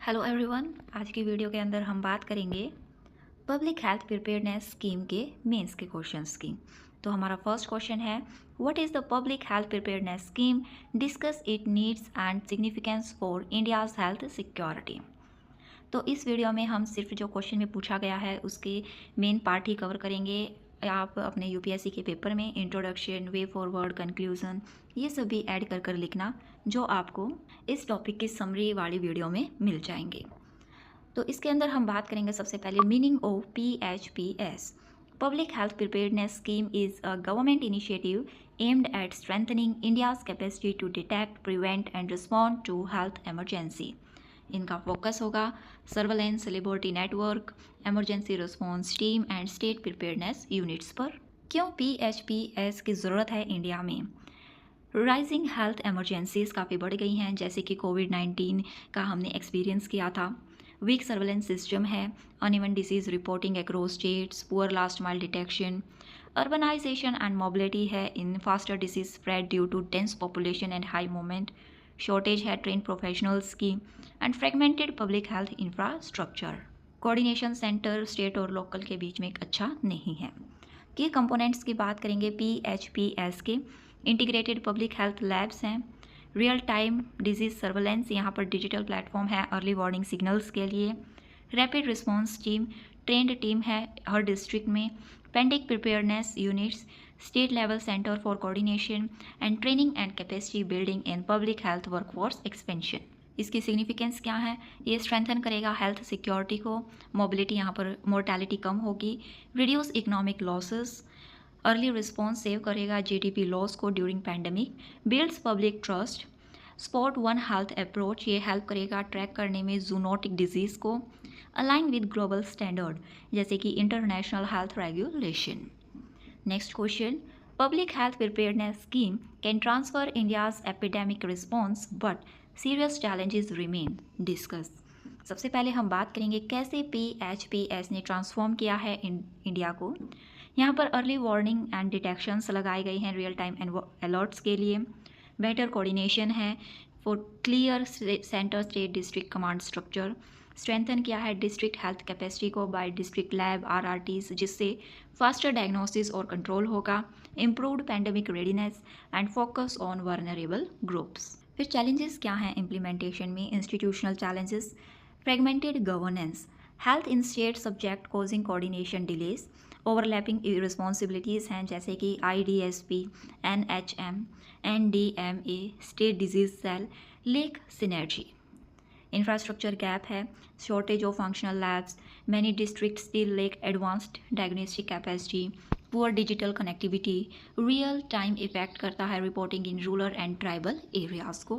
Hello everyone. आज की video के अंदर हम बात करेंगे पब्लिक हेल्थ प्रिपेयर्डनेस स्कीम के मेंस के क्वेश्चंस की। तो हमारा फर्स्ट क्वेश्चन है, what is the public health preparedness scheme, discuss it needs and significance for India's health security. तो इस वीडियो में हम सिर्फ जो क्वेश्चन में पूछा गया है उसके मेन पार्ट ही कवर करेंगे। आप अपने यूपीएससी के पेपर में इंट्रोडक्शन, वे फॉरवर्ड, कंक्लूजन ये सब भी ऐड कर कर लिखना, जो आपको इस टॉपिक की समरी वाली वीडियो में मिल जाएंगे। तो इसके अंदर हम बात करेंगे सबसे पहले meaning of PHPS। Public health preparedness scheme is a government initiative aimed at strengthening India's capacity to detect, prevent and respond to health emergency। इनका फोकस होगा surveillance, laboratory network, emergency response team and state preparedness units पर। क्यों PHPS की ज़रूरत है India में? Rising health emergencies काफ़ी बढ़ गई हैं, जैसे कि कोविड-19 का हमने एक्सपीरियंस किया था। वीक सर्वेलेंस सिस्टम है, uneven disease reporting across states, poor last mile detection, urbanisation and mobility है in faster disease spread due to dense population and high movement, shortage है ट्रेन प्रोफेशनल्स की and fragmented public health infrastructure. Coordination centre state और local के बीच में एक अच्छा नहीं है। की कंपोनेंट्स की बात करेंगे PHPS के, इंटीग्रेटेड पब्लिक हेल्थ लैब्स हैं, रियल टाइम डिजीज सर्वेलेंस, यहाँ पर डिजिटल प्लेटफॉर्म है अर्ली वार्निंग सिग्नल्स के लिए, rapid response team, trained team है हर डिस्ट्रिक्ट में, pandemic preparedness units, state level centre for coordination and training and capacity building in public health workforce expansion. इसकी significance क्या है? ये स्ट्रेंथन करेगा हेल्थ सिक्योरिटी को, मोबिलिटी यहाँ पर मोर्टेलिटी कम होगी, reduce economic losses, early response save करेगा GDP लॉस को during pandemic, builds public trust, spot one health approach, ये हेल्प करेगा ट्रैक करने में जूनोटिक डिजीज़ को, अलाइन विद ग्लोबल स्टैंडर्ड जैसे कि international health regulation. Next question, public health preparedness scheme can transfer India's epidemic response but serious challenges remain, discuss. सबसे पहले हम बात करेंगे कैसे PHPS ने ट्रांसफॉर्म किया है इंडिया को। यहाँ पर अर्ली वार्निंग एंड डिटेक्शंस लगाए गए हैं रियल टाइम अलर्ट्स के लिए, बेटर कोऑर्डिनेशन है for clear centre state district command structure, strengthen किया है डिस्ट्रिक्ट हेल्थ कैपेसिटी को बाय डिस्ट्रिक्ट लैब RRTs, जिससे फास्टर डायग्नोसिस और कंट्रोल होगा, improved pandemic readiness and focus on vulnerable groups. फिर चैलेंजेस क्या हैं इम्प्लीमेंटेशन में? Institutional challenges, fragmented governance, health in state subject causing coordination delays, overlapping responsibilities हैं जैसे कि IDSP, NHM, NDMA, state disease cell, lack synergy. Infrastructure gap है, shortage of functional labs, many district still lake advanced diagnostic capacity, poor digital connectivity, real time effect करता है reporting in rural and tribal areas को।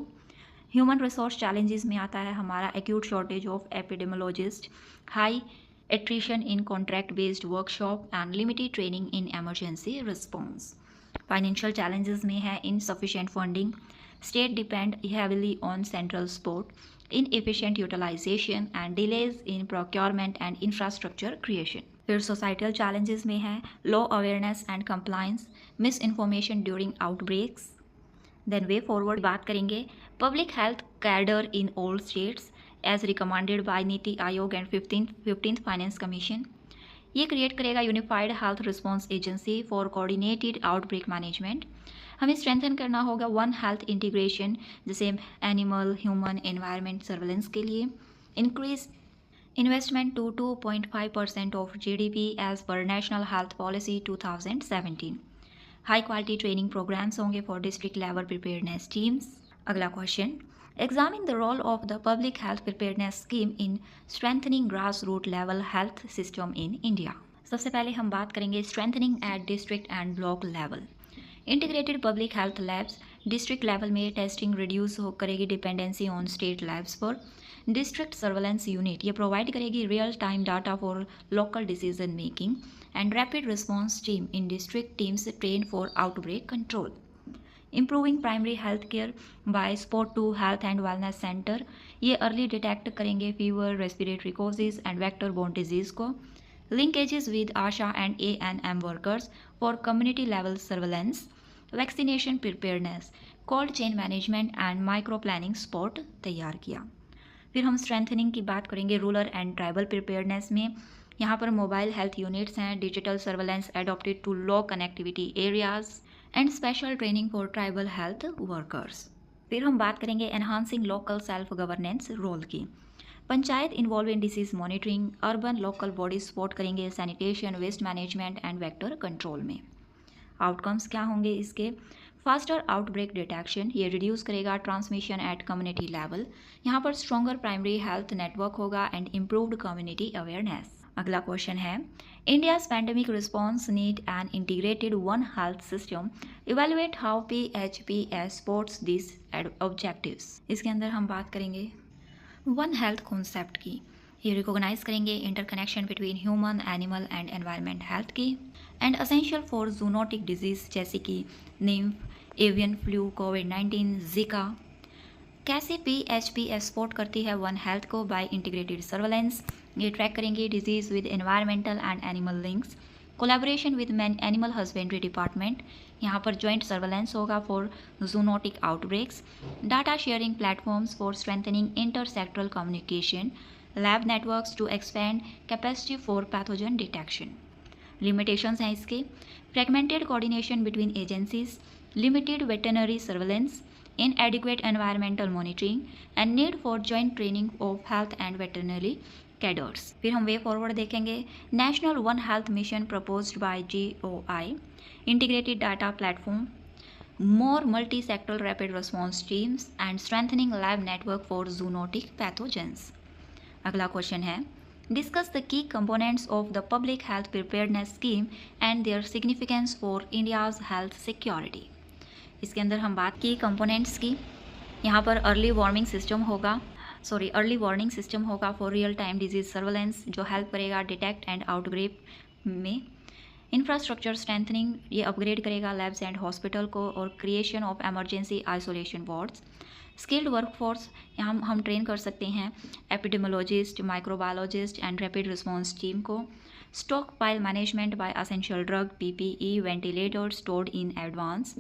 Human resource challenges में आता है हमारा acute shortage of epidemiologist, high attrition in contract based workshop and limited training in emergency response. Financial challenges में है insufficient funding, state depend heavily on central support, inefficient utilization and delays in procurement and infrastructure creation। फिर societal challenges में है low awareness and compliance, misinformation during outbreaks. Then way forward बात करेंगे public health cadre in all states as recommended by NITI Aayog and 15th finance commission. ये create करेगा unified health response agency for coordinated outbreak management. हमें strengthen करना होगा one health integration, जैसे animal, human, environment surveillance के लिए। Increase investment to 2.5% of GDP as per national health policy 2017। High quality training programmes होंगे for district level preparedness teams. अगला question, examine the role of the public health preparedness scheme in strengthening grass root level health system in India. सबसे पहले हम बात करेंगे strengthening at district and block level. Integrated public health labs, district level में testing reduce करेगी dependency on state labs पर। District surveillance unit ये provide करेगी real time data for local decision making and rapid response team in district teams train for outbreak control. Improving primary health care by spot to health and wellness centre, ये early detect करेंगे fever, respiratory causes and vector borne disease को। Linkages with ASHA and ANM workers for community level surveillance. Vaccination preparedness, cold chain management and micro planning spot तैयार किया। फिर हम strengthening की बात करेंगे रूरल एंड ट्राइबल प्रिपेयर्डनेस में। यहाँ पर मोबाइल हेल्थ यूनिट्स हैं, digital surveillance adopted to low connectivity areas and special training for tribal health workers. फिर हम बात करेंगे enhancing local self governance role की। Panchayat involve in disease monitoring, urban local body support करेंगे sanitation, waste management and vector control में। Outcomes क्या होंगे इसके? फास्टर आउटब्रेक डिटेक्शन, ये रिड्यूस करेगा ट्रांसमिशन एट कम्युनिटी लेवल। यहाँ पर स्ट्रॉन्गर प्राइमरी हेल्थ नेटवर्क होगा एंड इम्प्रूव्ड कम्युनिटी अवेयरनेस। अगला क्वेश्चन है, India's pandemic response need an integrated one health system, evaluate how PHPS supports this objectives. इसके अंदर हम बात करेंगे वन हेल्थ कॉन्सेप्ट की। ये रिकॉग्नाइज करेंगे interconnection between human, animal and environment health की and essential for zoonotic disease जैसे कि निम्फ, एवियन फ्लू, कोविड-19, जिका। कैसे PHPS सपोर्ट करती है वन हेल्थ को? बाय इंटीग्रेटेड सर्वेलेंस, ये ट्रैक करेंगे disease with environmental and animal links, collaboration with animal husbandry department, यहाँ पर जॉइंट सर्वेलेंस होगा for zoonotic outbreaks, data sharing platforms for strengthening intersectoral communication, lab networks to expand capacity for pathogen detection. Limitations हैं इसके, fragmented coordination between agencies, limited veterinary surveillance, inadequate environmental monitoring and need for joint training of health and veterinary cadres। फिर हम way forward देखेंगे, national one health mission proposed by GOI, integrated data platform, more multi-sectoral rapid response teams and strengthening lab network for zoonotic pathogens। अगला question है, discuss the key components of the public health preparedness scheme and their significance for India's health security. इसके अंदर हम बात की components की। यहाँ पर अर्ली वार्निंग सिस्टम होगा for real time disease surveillance, जो हेल्प करेगा डिटेक्ट एंड आउटब्रेक में। इंफ्रास्ट्रक्चर स्ट्रेंथनिंग, ये अपग्रेड करेगा लैब्स एंड हॉस्पिटल को, और creation of emergency isolation wards. Skilled workforce, यहाँ हम ट्रेन कर सकते हैं epidemiologist, microbiologist and rapid response team को। Stockpile management by essential drug, PPE, ventilator stored in advance.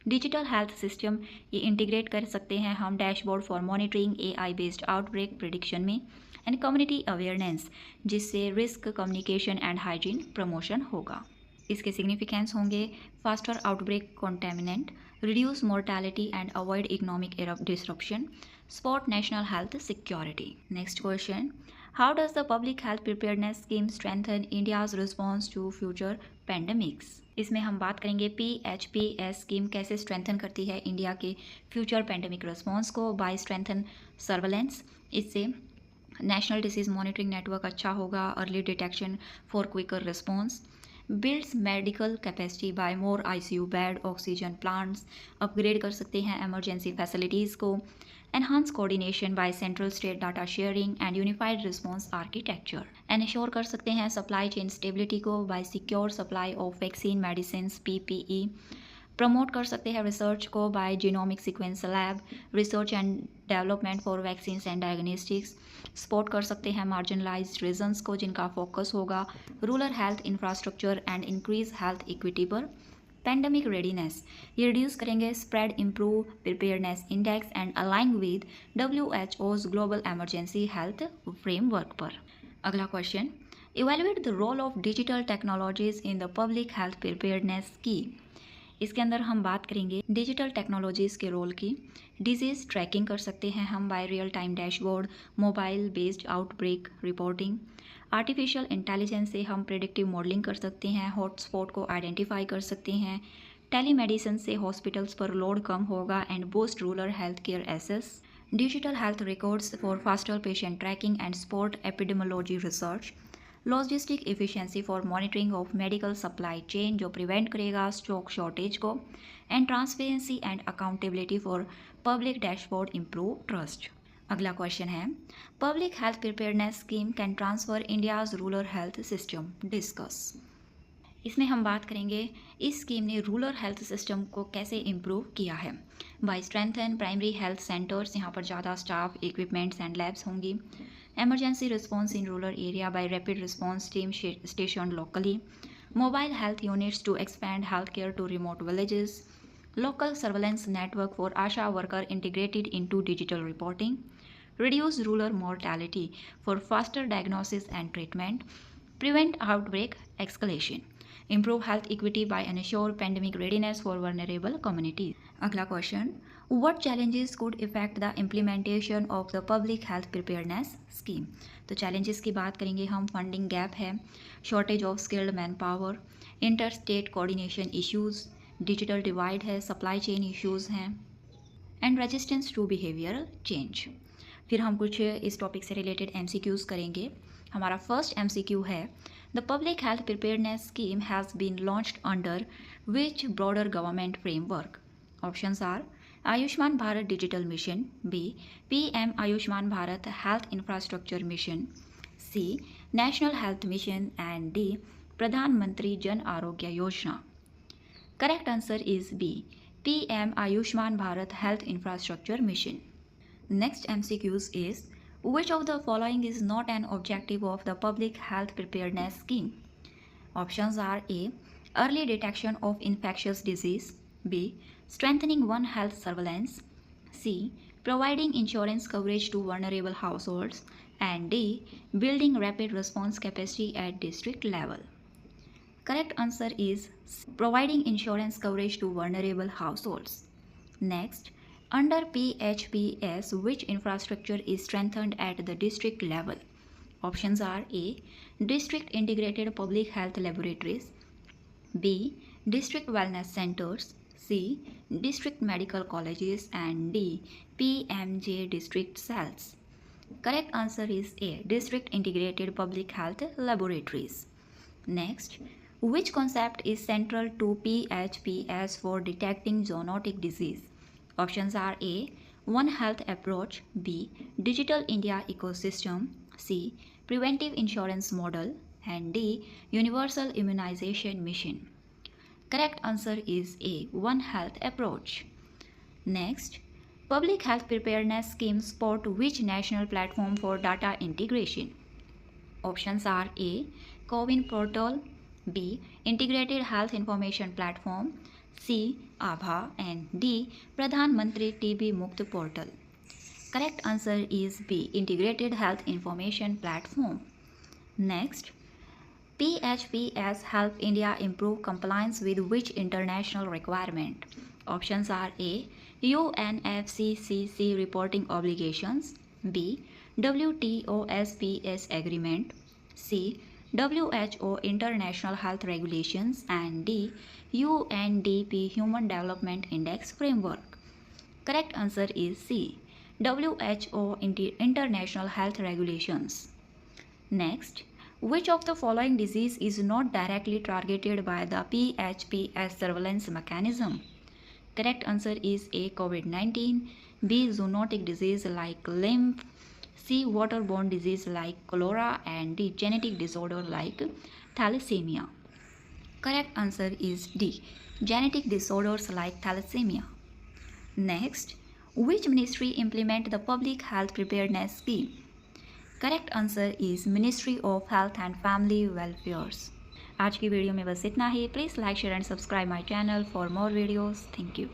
Digital health system, ये integrate कर सकते हैं हम dashboard for monitoring AI based outbreak prediction में। एंड कम्युनिटी अवेयरनेस, जिससे risk communication and hygiene promotion होगा। इसके सिग्निफिकेंस होंगे faster outbreak contaminant, reduce mortality and avoid economic disruption, support national health security. Next question, how does the public health preparedness scheme strengthen India's response to future pandemics. इसमें हम बात करेंगे PHPS scheme कैसे strengthen करती है India के future pandemic response को। By strengthen surveillance, इससे नेशनल डिसीज मॉनिटरिंग नेटवर्क अच्छा होगा, early detection for quicker response. Builds medical capacity by more ICU bed, oxygen plants, upgrade कर सकते हैं एमरजेंसी फैसिलिटीज़ को। Enhance coordination by central state data sharing and unified response architecture. Ensure कर सकते हैं supply chain stability को by secure supply of vaccine, medicine, PPE। Promote कर सकते हैं रिसर्च को by genomic sequence lab, research and development for vaccine and diagnostics. Support कर सकते हैं मार्जिनलाइज्ड रीजन्स को, जिनका फोकस होगा rural health infrastructure and increase health equity पर। पेंडेमिक रेडीनेस, ये रिड्यूस करेंगे spread, improve preparedness index and align with WHO's global emergency health framework पर। अगला question, evaluate the role of digital technologies in the public health preparedness scheme. इसके अंदर हम बात करेंगे डिजिटल टेक्नोलॉजीज़ के रोल की। डिजीज़ ट्रैकिंग कर सकते हैं हम by real time dashboard, mobile based outbreak reporting. Artificial intelligence से हम प्रेडिक्टिव मॉडलिंग कर सकते हैं, हॉटस्पॉट को आइडेंटिफाई कर सकते हैं। टेलीमेडिसिन से हॉस्पिटल्स पर लोड कम होगा and boost rural health care access. Digital health records for faster patient tracking and support epidemiology research. Logistic efficiency for monitoring of medical supply chain, जो प्रिवेंट करेगा स्टॉक शॉर्टेज को। And transparency and accountability for public dashboard improve trust. अगला question है, public health preparedness scheme can transfer India's rural health system, discuss. इसमें हम बात करेंगे इस स्कीम ने रूरल हेल्थ सिस्टम को कैसे इम्प्रूव किया है। By strengthen primary health centres, यहाँ पर ज़्यादा स्टाफ, इक्विपमेंट्स एंड लैब्स होंगी। Emergency response in rural area by rapid response team station locally. Mobile health units to expand health care to remote villages. Local surveillance network for ASHA worker integrated into digital reporting. reduce rural mortality for faster diagnosis and treatment, prevent outbreak escalation, improve health equity by ensure pandemic readiness for vulnerable communities. अगला question, what challenges could affect the implementation of the public health preparedness scheme? तो challenges की बात करेंगे हम, funding gap है, shortage of skilled man power, inter state coordination issues, digital divide है, supply chain issues हैं and resistance to behavioural change. फिर हम कुछ इस टॉपिक से रिलेटेड MCQs करेंगे। हमारा फर्स्ट MCQ है, the public health preparedness scheme has been launched under which broader government framework? Options are Ayushman Bharat digital mission, B PM Ayushman Bharat health infrastructure mission, C national health mission and D Pradhan Mantri Jan Arogya Yojana. Correct answer is B PM Ayushman Bharat health infrastructure mission. Next MCQs is, which of the following is not an objective of the public health preparedness scheme? Options are A, early detection of infectious disease, B, strengthening One Health surveillance, C, providing insurance coverage to vulnerable households, and D, building rapid response capacity at district level. Correct answer is providing insurance coverage to vulnerable households. Next, under PHPS, which infrastructure is strengthened at the district level? Options are A, district integrated public health laboratories, B, district wellness centers, C, district medical colleges, and D, PMJ district cells. Correct answer is A, district integrated public health laboratories. Next, which concept is central to PHPS for detecting zoonotic disease? Options are A, One Health approach, B, Digital India ecosystem, C, Preventive insurance model, and D, Universal immunization mission. Correct answer is A, One Health approach. Next, public health preparedness scheme support which national platform for data integration? Options are A, CoWIN portal, B, Integrated Health Information Platform, C, Aabha, and D, Pradhan Mantri TB Mukt portal. Correct answer is B, Integrated Health Information Platform. Next, PHPS help India improve compliance with which international requirement? Options are A, UNFCCC reporting obligations, B, WTO SPS agreement, C, WHO International Health Regulations, and D, UNDP Human Development Index Framework. Correct answer is C, WHO International Health Regulations. Next, which of the following disease is not directly targeted by the PHPS surveillance mechanism? Correct answer is A, COVID-19, B, zoonotic disease like lymph, C, waterborne disease like cholera, and D, genetic disorder like thalassemia. Correct answer is D, genetic disorders like thalassemia. Next, which ministry implement the public health preparedness scheme? Correct answer is Ministry of Health and Family Welfare. आज की video में बस इतना ही। Please like share and subscribe my channel for more videos. Thank you.